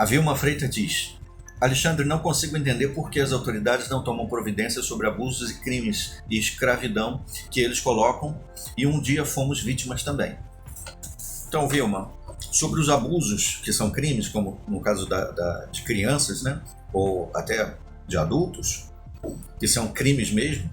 A Vilma Freitas diz: Alexandre, não consigo entender por que as autoridades não tomam providências sobre abusos e crimes e escravidão que eles colocam, e um dia fomos vítimas também. Então, Vilma, sobre os abusos que são crimes, como no caso de crianças, né, ou até de adultos, que são crimes mesmo,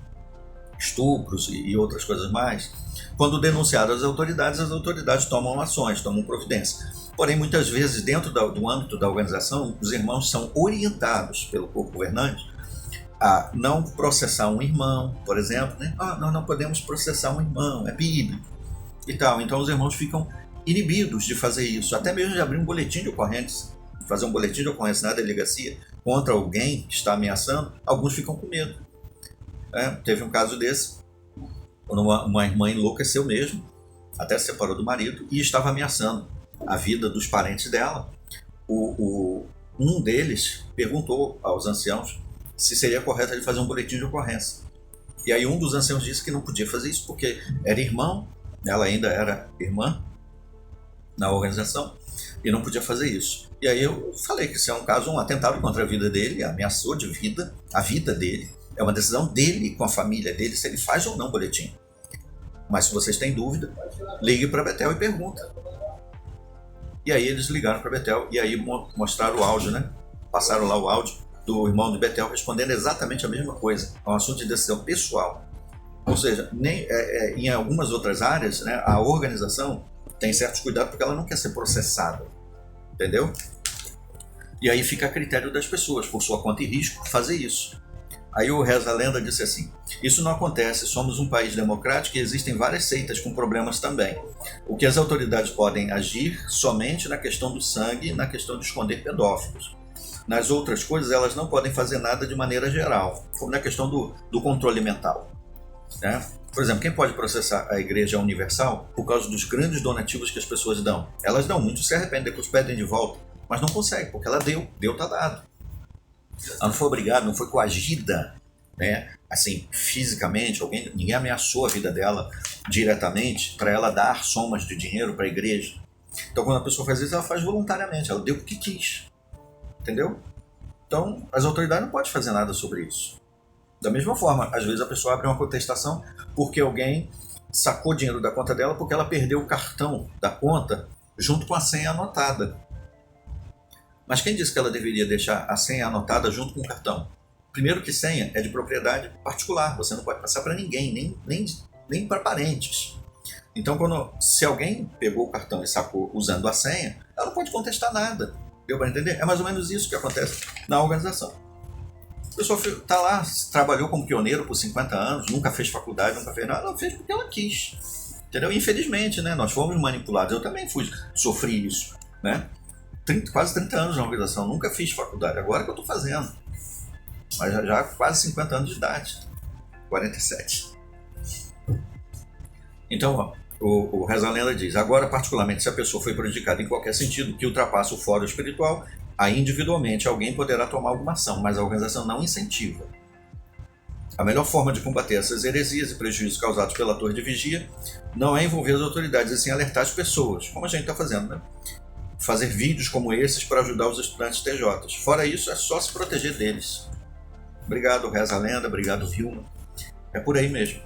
estupros e outras coisas mais, quando denunciados às autoridades, as autoridades tomam ações, tomam providência. Porém, muitas vezes, dentro do âmbito da organização, os irmãos são orientados pelo corpo governante a não processar um irmão, por exemplo, né? Nós não podemos processar um irmão, é bíblico e tal. Então, os irmãos ficam inibidos de fazer isso, até mesmo de abrir um boletim de ocorrência, fazer um boletim de ocorrência na delegacia contra alguém que está ameaçando. Alguns ficam com medo. Teve um caso desse, quando uma irmã enlouqueceu mesmo, até se separou do marido e estava ameaçando a vida dos parentes dela. Um deles perguntou aos anciãos se seria correto ele fazer um boletim de ocorrência. E aí um dos anciãos disse que não podia fazer isso porque era irmão, ela ainda era irmã na organização, e não podia fazer isso. E aí eu falei que isso é um atentado contra a vida dele, ameaçou de vida, a vida dele. É uma decisão dele com a família dele se ele faz ou não boletim. Mas se vocês têm dúvida, ligue para a Bethel e pergunta. E aí eles ligaram para a Bethel e aí mostraram o áudio, né? Passaram lá o áudio do irmão de Bethel respondendo exatamente a mesma coisa. É um assunto de decisão pessoal. Ou seja, em algumas outras áreas, né, a organização tem certos cuidados porque ela não quer ser processada. Entendeu? E aí fica a critério das pessoas, por sua conta e risco, fazer isso. Aí o Reza a Lenda disse assim: isso não acontece, somos um país democrático e existem várias seitas com problemas também. O que as autoridades podem agir somente na questão do sangue e na questão de esconder pedófilos. Nas outras coisas elas não podem fazer nada de maneira geral, como na questão do controle mental. Né? Por exemplo, quem pode processar a Igreja Universal por causa dos grandes donativos que as pessoas dão? Elas dão, muitos se arrependem, depois pedem de volta, mas não conseguem, porque ela deu está dado. Ela não foi obrigada, não foi coagida, né? Assim, fisicamente, ninguém ameaçou a vida dela diretamente para ela dar somas de dinheiro para a igreja. Então, quando a pessoa faz isso, ela faz voluntariamente, ela deu porque quis. Entendeu? Então, as autoridades não podem fazer nada sobre isso. Da mesma forma, às vezes a pessoa abre uma contestação porque alguém sacou dinheiro da conta dela porque ela perdeu o cartão da conta junto com a senha anotada. Mas quem disse que ela deveria deixar a senha anotada junto com o cartão? Primeiro que senha é de propriedade particular, você não pode passar para ninguém, nem para parentes. Então, se alguém pegou o cartão e sacou usando a senha, ela não pode contestar nada. Deu para entender? É mais ou menos isso que acontece na organização. A pessoa está lá, trabalhou como pioneiro por 50 anos, nunca fez faculdade, nunca fez nada, ela fez porque ela quis. Entendeu? Infelizmente, né? Nós fomos manipulados, eu também sofri isso, né? Quase 30 anos na organização, nunca fiz faculdade, agora que eu estou fazendo. Mas já quase 50 anos de idade, 47. Então, o Reza a Lenda diz: agora, particularmente, se a pessoa foi prejudicada em qualquer sentido que ultrapassa o fórum espiritual, aí individualmente alguém poderá tomar alguma ação, mas a organização não incentiva. A melhor forma de combater essas heresias e prejuízos causados pela torre de vigia não é envolver as autoridades, e sim alertar as pessoas, como a gente está fazendo, né? Fazer vídeos como esses para ajudar os estudantes TJs. Fora isso, é só se proteger deles. Obrigado, Reza a Lenda, obrigado, Vilma. É por aí mesmo.